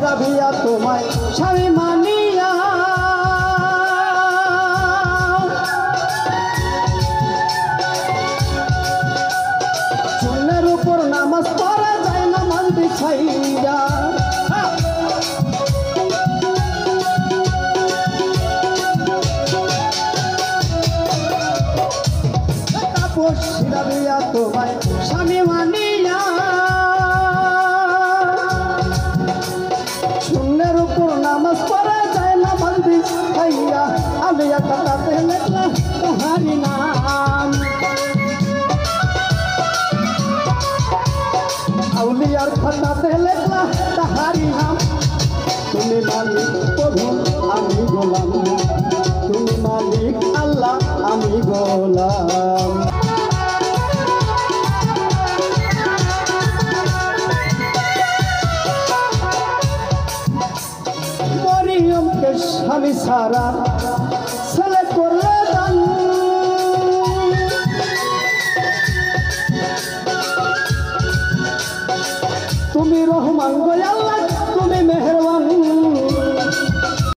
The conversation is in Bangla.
সিরাবিয়া তোমায় স্বামী মানিয়া চুনের উপর নামাজ পড়া যায় নামাজ বিছাইয়া সিরাবিয়া তোমায় স্বামী মানিয়া শূন্যের উপর নামাজ পড়া যায় নামাজ বিছাইয়া আমি একা তাতে লেখলাম তাহারি নাম আউলিয়ার খাতাতে লেখলাম তাহারি নাম তুমি মালিক প্রভু আমি গোলাম তুমি মালিক আল্লাহ আমি গোলাম মরিয়মকে স্বামী সারা ছেলে করলে দান তুমি রহমান গো আল্লাহ তুমি মেহেরবান